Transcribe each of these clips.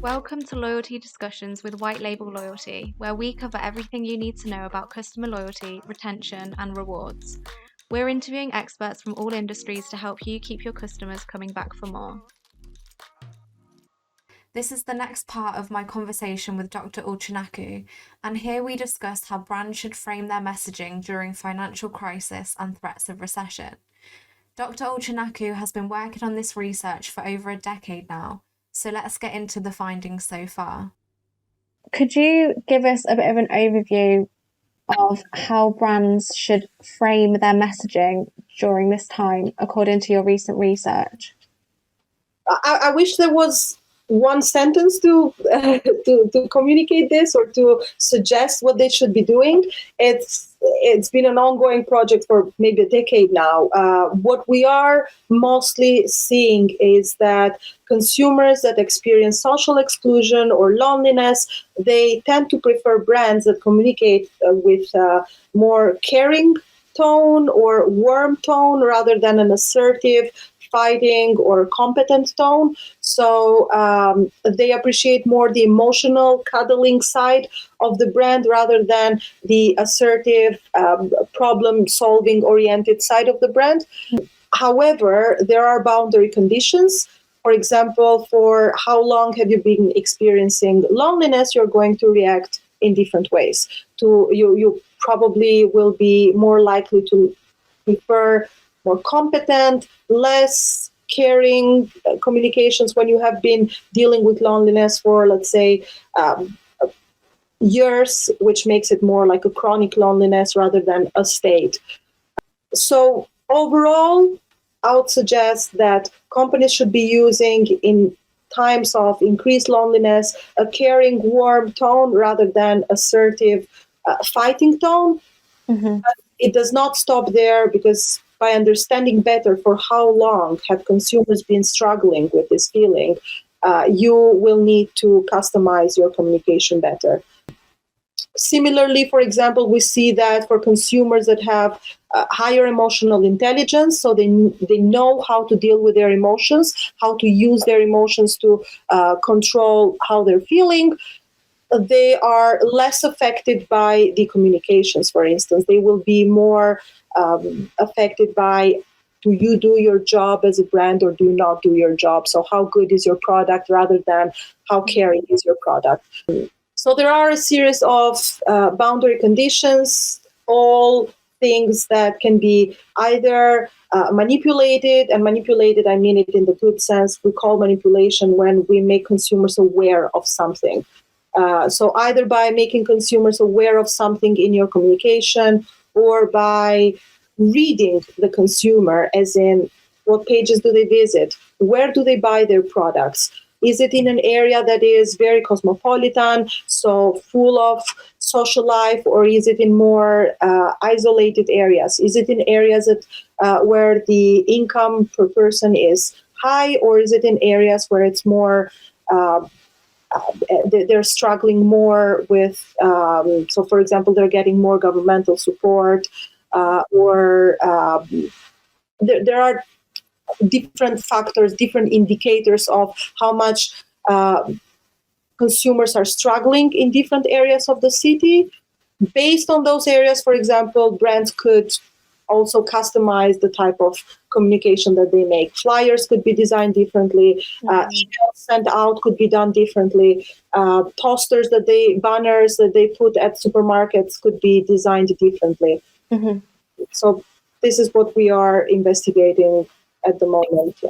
Welcome to Loyalty Discussions with White Label Loyalty, where we cover everything you need to know about customer loyalty, retention, and rewards. We're interviewing experts from all industries to help you keep your customers coming back for more. This is the next part of my conversation with Dr. Ulqinaku, and here we discuss how brands should frame their messaging during financial crisis and threats of recession. Dr. Ulqinaku has been working on this research for over a decade now, so let's get into the findings so far. Could you give us a bit of an overview of how brands should frame their messaging during this time, according to your recent research? I wish there was one sentence to communicate this or to suggest what they should be doing. It's been an ongoing project for maybe a decade now. What we are mostly seeing is that consumers that experience social exclusion or loneliness, they tend to prefer brands that communicate with more caring tone or warm tone rather than an assertive, fighting or competent tone. So they appreciate more the emotional cuddling side of the brand rather than the assertive problem solving oriented side of the brand. However, there are boundary conditions. For example, for how long have you been experiencing loneliness, you're going to react in different ways. You probably will be more likely to prefer more competent, less caring communications when you have been dealing with loneliness for, let's say, years, which makes it more like a chronic loneliness rather than a state. So overall, I would suggest that companies should be using, in times of increased loneliness, a caring, warm tone rather than assertive, fighting tone. Mm-hmm. It does not stop there, because by understanding better for how long have consumers been struggling with this feeling, you will need to customize your communication better. Similarly, for example, we see that for consumers that have higher emotional intelligence, so they know how to deal with their emotions, how to use their emotions to control how they're feeling, they are less affected by the communications, for instance. They will be more affected by, do you do your job as a brand or do you not do your job? So how good is your product rather than how caring is your product? So there are a series of boundary conditions, all things that can be either manipulated, and manipulated, I mean it in the good sense. We call manipulation when we make consumers aware of something. So either by making consumers aware of something in your communication, or by reading the consumer, as in what pages do they visit, where do they buy their products, is it in an area that is very cosmopolitan, so full of social life, or is it in more isolated areas? Is it in areas that where the income per person is high, or is it in areas where it's more they're struggling more with, so for example, they're getting more governmental support, or there are different factors, different indicators of how much consumers are struggling in different areas of the city. Based on those areas, for example, brands could also customize the type of communication that they make. Flyers could be designed differently. Emails sent out could be done differently. Posters banners that they put at supermarkets could be designed differently. Mm-hmm. So this is what we are investigating at the moment.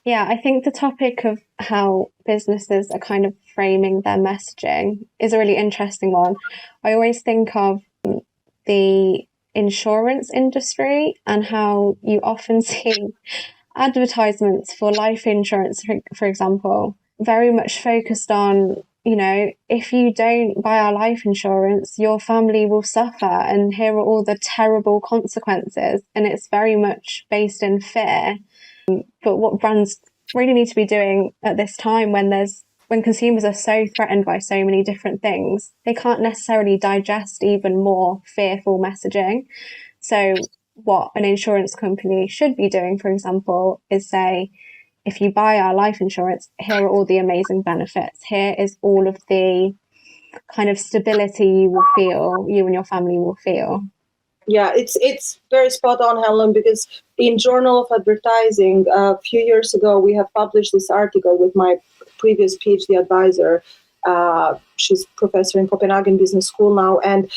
Yeah, I think the topic of how businesses are kind of framing their messaging is a really interesting one. I always think of the insurance industry and how you often see advertisements for life insurance, for example, very much focused on, you know, if you don't buy our life insurance, your family will suffer and here are all the terrible consequences. And it's very much based in fear. But what brands really need to be doing at this time, when consumers are so threatened by so many different things, they can't necessarily digest even more fearful messaging. So what an insurance company should be doing, for example, is say, if you buy our life insurance, here are all the amazing benefits. Here is all of the kind of stability you and your family will feel. Yeah, it's very spot on, Helen, because in Journal of Advertising a few years ago, we have published this article with my previous PhD advisor. She's professor in Copenhagen Business School now, and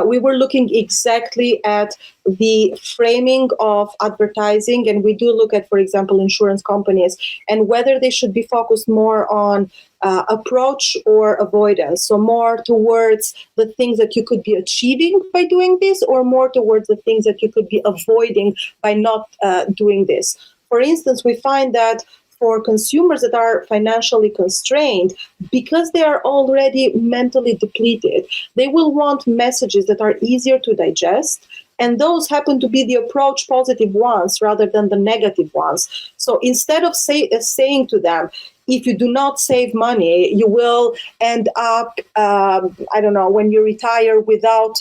we were looking exactly at the framing of advertising, and we do look at, for example, insurance companies and whether they should be focused more on approach or avoidance. So more towards the things that you could be achieving by doing this, or more towards the things that you could be avoiding by not doing this. For instance, we find that for consumers that are financially constrained, because they are already mentally depleted, they will want messages that are easier to digest. And those happen to be the approach positive ones rather than the negative ones. So instead of saying to them, if you do not save money, you will end up, when you retire without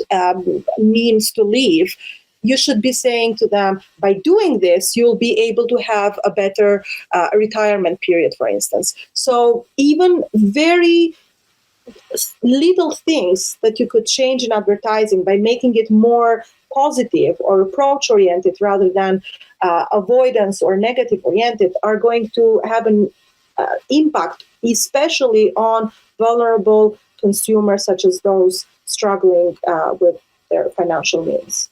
means to live, you should be saying to them, by doing this, you'll be able to have a better retirement period, for instance. So even very little things that you could change in advertising by making it more positive or approach oriented rather than avoidance or negative oriented are going to have an impact, especially on vulnerable consumers such as those struggling with their financial means.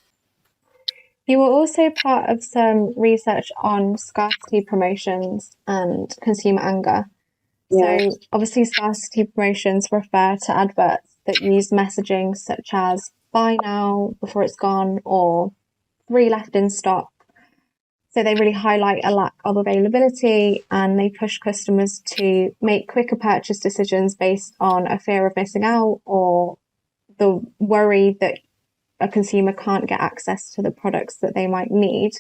You were also part of some research on scarcity promotions and consumer anger. Yeah. So obviously scarcity promotions refer to adverts that use messaging such as buy now before it's gone or 3 left in stock. So they really highlight a lack of availability, and they push customers to make quicker purchase decisions based on a fear of missing out or the worry that a consumer can't get access to the products that they might need.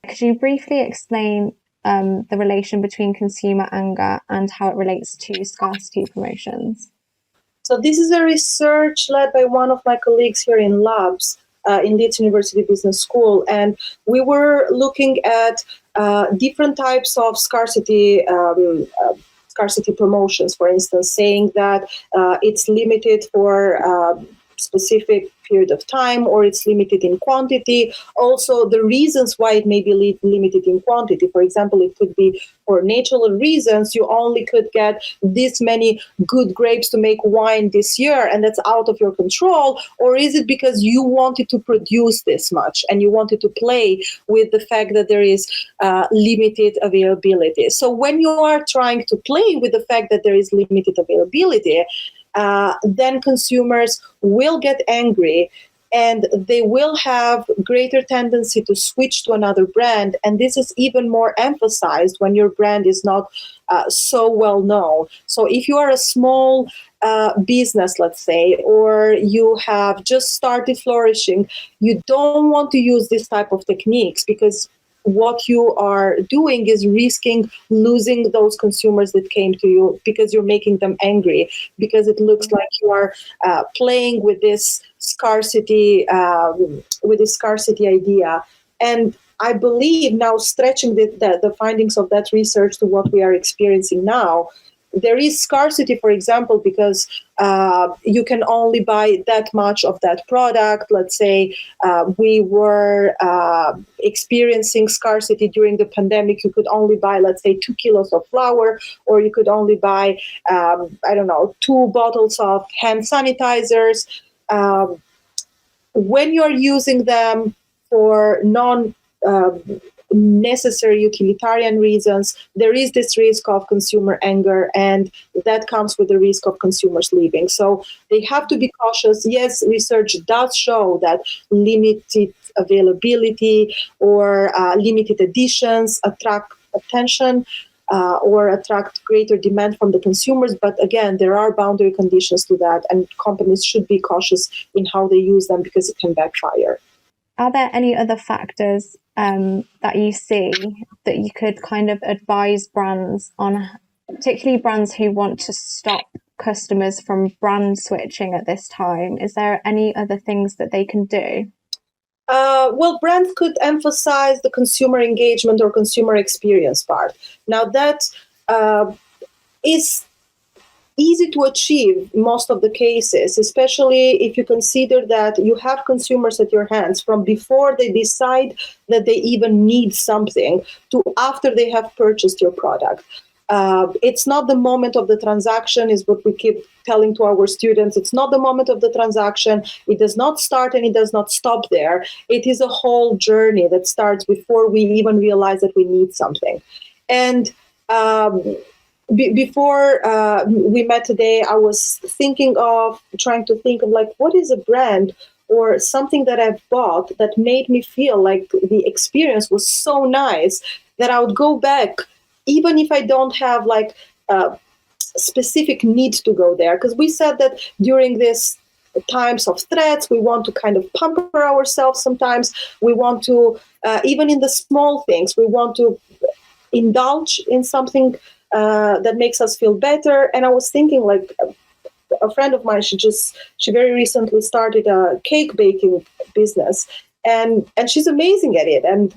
Could you briefly explain the relation between consumer anger and how it relates to scarcity promotions? So this is a research led by one of my colleagues here in labs in Leeds University Business School, and we were looking at different types of scarcity promotions, for instance, saying that it's limited for specific period of time, or it's limited in quantity. Also, the reasons why it may be limited in quantity. For example, it could be for natural reasons. You only could get this many good grapes to make wine this year, and that's out of your control. Or is it because you wanted to produce this much and you wanted to play with the fact that there is limited availability? So when you are trying to play with the fact that there is limited availability, then consumers will get angry and they will have greater tendency to switch to another brand. And this is even more emphasized when your brand is not so well known. So if you are a small business, let's say, or you have just started flourishing, you don't want to use this type of techniques, because what you are doing is risking losing those consumers that came to you because you're making them angry, because it looks like you are playing with this scarcity idea. And I believe now, stretching the findings of that research to what we are experiencing now, there is scarcity, for example, because you can only buy that much of that product. Let's say we were experiencing scarcity during the pandemic. You could only buy, let's say, 2 kilos of flour, or you could only buy, 2 bottles of hand sanitizers. When you're using them for necessary utilitarian reasons, there is this risk of consumer anger, and that comes with the risk of consumers leaving. So they have to be cautious. Yes, research does show that limited availability or limited editions attract attention or attract greater demand from the consumers. But again, there are boundary conditions to that, and companies should be cautious in how they use them, because it can backfire. Are there any other factors that you see that you could kind of advise brands on, particularly brands who want to stop customers from brand switching at this time? Is there any other things that they can do? Well, brands could emphasize the consumer engagement or consumer experience part. Now, that is easy to achieve in most of the cases, especially if you consider that you have consumers at your hands from before they decide that they even need something to after they have purchased your product. It's not the moment of the transaction, is what we keep telling to our students. It's not the moment of the transaction. It does not start and it does not stop there. It is a whole journey that starts before we even realize that we need something. And before we met today, I was trying to think of like, what is a brand or something that I've bought that made me feel like the experience was so nice that I would go back, even if I don't have like a specific need to go there. Because we said that during this times of threats, we want to kind of pamper ourselves sometimes. We want to, even in the small things, we want to indulge in something that makes us feel better. And I was thinking, like, a friend of mine, she very recently started a cake baking business, and she's amazing at it. And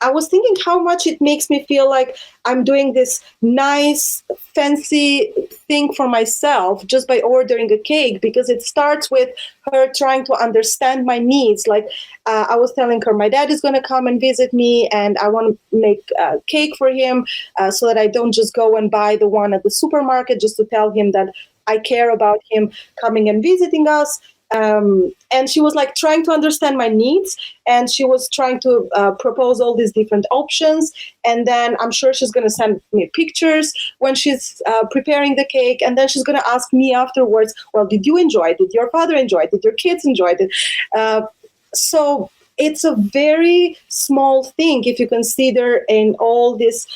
I was thinking how much it makes me feel like I'm doing this nice, fancy thing for myself just by ordering a cake, because it starts with her trying to understand my needs. Like, I was telling her my dad is going to come and visit me, and I want to make a cake for him so that I don't just go and buy the one at the supermarket just to tell him that I care about him coming and visiting us. And she was like trying to understand my needs, and she was trying to propose all these different options. And then I'm sure she's going to send me pictures when she's preparing the cake. And then she's going to ask me afterwards, well, did you enjoy it? Did your father enjoy it? Did your kids enjoy it? So it's a very small thing if you consider in all this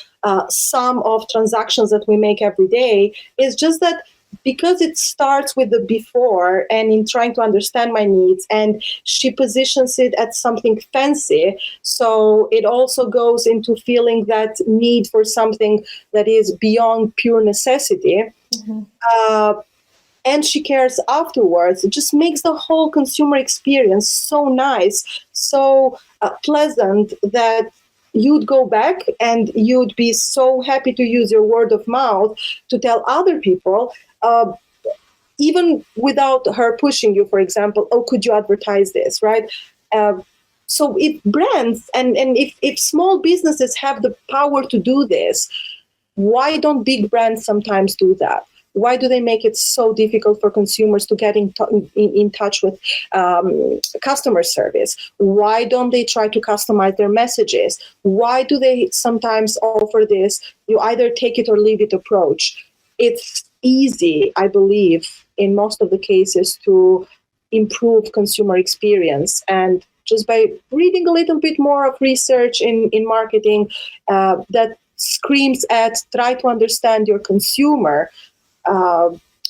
sum of transactions that we make every day. It's just that because it starts with the before and in trying to understand my needs, and she positions it as something fancy, so it also goes into feeling that need for something that is beyond pure necessity. And she cares afterwards. It just makes the whole consumer experience so nice, so pleasant, that you'd go back and you'd be so happy to use your word of mouth to tell other people, even without her pushing you, for example, oh, could you advertise this, right? So if brands and if small businesses have the power to do this, why don't big brands sometimes do that? Why do they make it so difficult for consumers to get in touch with customer service? Why don't they try to customize their messages? Why do they sometimes offer this, you either take it or leave it approach? It's easy, I believe, in most of the cases to improve consumer experience. And just by reading a little bit more of research in marketing that screams at try to understand your consumer,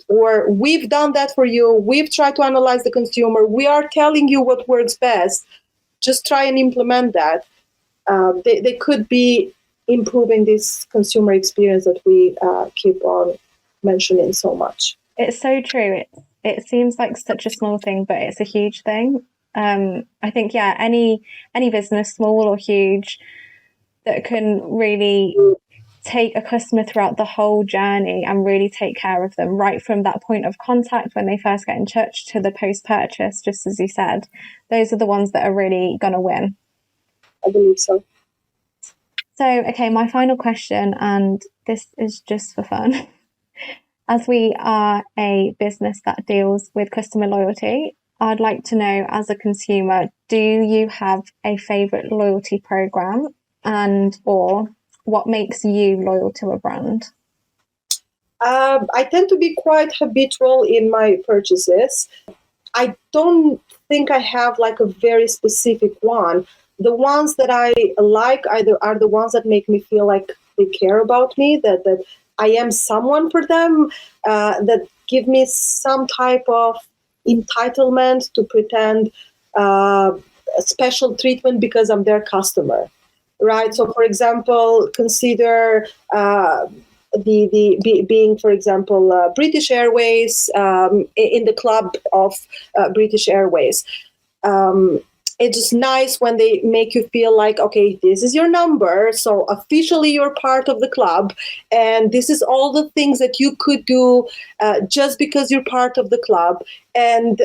or we've done that for you, we've tried to analyze the consumer, we are telling you what works best, just try and implement that. They could be improving this consumer experience that we keep on mentioning so much. It's so true. It seems like such a small thing, but it's a huge thing. I think, yeah, any business, small or huge, that can really take a customer throughout the whole journey and really take care of them, right from that point of contact when they first get in touch to the post-purchase, just as you said, those are the ones that are really going to win. I believe so. So, okay, my final question, and this is just for fun. As we are a business that deals with customer loyalty, I'd like to know, as a consumer, do you have a favourite loyalty program, and or what makes you loyal to a brand? I tend to be quite habitual in my purchases. I don't think I have like a very specific one. The ones that I like either are the ones that make me feel like they care about me, that I am someone for them, that give me some type of entitlement to pretend special treatment because I'm their customer, right? So, for example, consider being, for example, British Airways, in the club of British Airways. it's just nice when they make you feel like, okay, this is your number, so officially you're part of the club, and this is all the things that you could do just because you're part of the club, and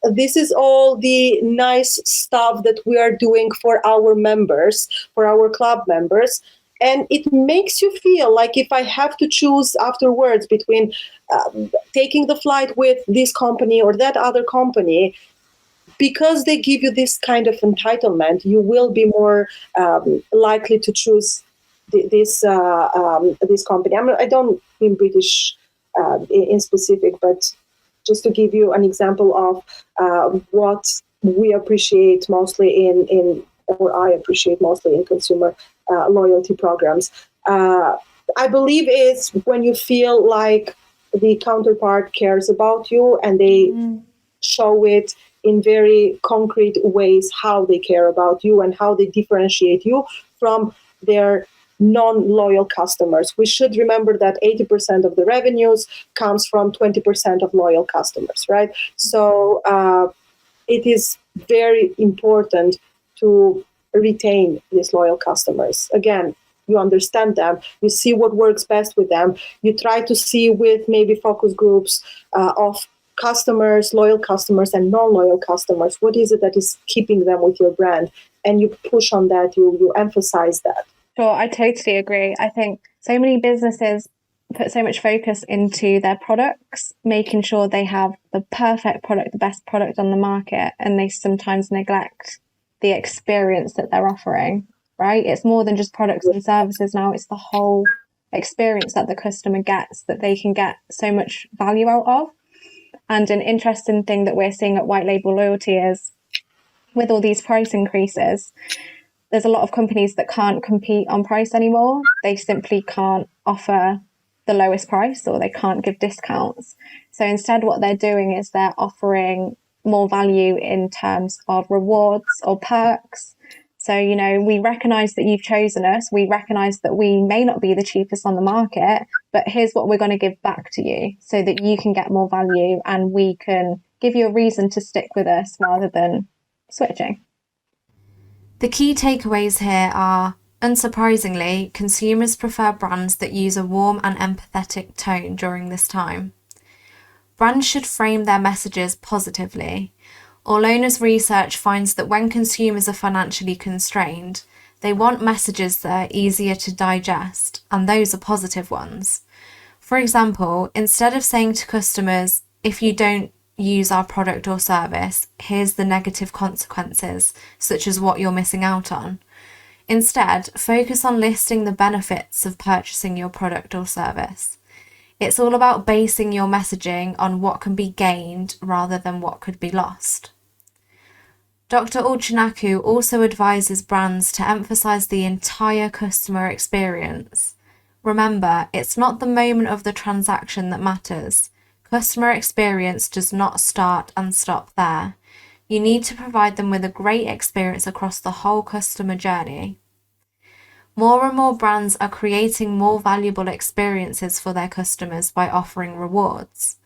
this is all the nice stuff that we are doing for our members, for our club members. And it makes you feel like if I have to choose afterwards between taking the flight with this company or that other company, because they give you this kind of entitlement, you will be more likely to choose this company. I don't mean British in specific, but just to give you an example of what we appreciate mostly or I appreciate mostly in consumer loyalty programs. I believe it's when you feel like the counterpart cares about you and they show it in very concrete ways how they care about you and how they differentiate you from their non-loyal customers. We should remember that 80% of the revenues comes from 20% of loyal customers, right? So it is very important to retain these loyal customers. Again, you understand them, you see what works best with them, you try to see with maybe focus groups of customers, loyal customers and non-loyal customers, what is it that is keeping them with your brand, and you push on that, you emphasize that. Sure, I totally agree. I think so many businesses put so much focus into their products, making sure they have the perfect product, the best product on the market, and they sometimes neglect the experience that they're offering, right? It's more than just products and services now, it's the whole experience that the customer gets, that they can get so much value out of. And an interesting thing that we're seeing at White Label Loyalty is with all these price increases, there's a lot of companies that can't compete on price anymore. They simply can't offer the lowest price or they can't give discounts. So instead what they're doing is they're offering more value in terms of rewards or perks. So, you know, we recognize that you've chosen us. We recognize that we may not be the cheapest on the market, but here's what we're going to give back to you so that you can get more value and we can give you a reason to stick with us rather than switching. The key takeaways here are, unsurprisingly, consumers prefer brands that use a warm and empathetic tone during this time. Brands should frame their messages positively. Aulona's research finds that when consumers are financially constrained, they want messages that are easier to digest, and those are positive ones. For example, instead of saying to customers, if you don't use our product or service, here's the negative consequences, such as what you're missing out on. Instead, focus on listing the benefits of purchasing your product or service. It's all about basing your messaging on what can be gained rather than what could be lost. Dr. Ulqinaku also advises brands to emphasize the entire customer experience. Remember, it's not the moment of the transaction that matters. Customer experience does not start and stop there. You need to provide them with a great experience across the whole customer journey. More and more brands are creating more valuable experiences for their customers by offering rewards.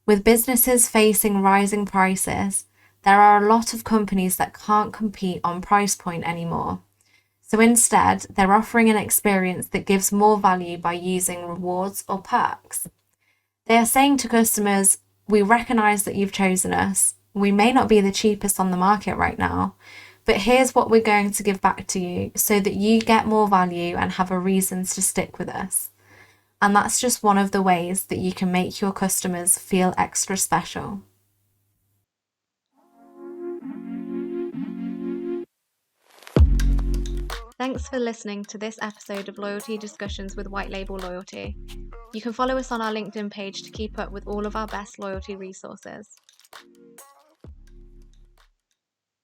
With businesses facing rising prices, there are a lot of companies that can't compete on price point anymore. So instead, they're offering an experience that gives more value by using rewards or perks. They are saying to customers, we recognize that you've chosen us. We may not be the cheapest on the market right now, but here's what we're going to give back to you so that you get more value and have a reason to stick with us. And that's just one of the ways that you can make your customers feel extra special. Thanks for listening to this episode of Loyalty Discussions with White Label Loyalty. You can follow us on our LinkedIn page to keep up with all of our best loyalty resources.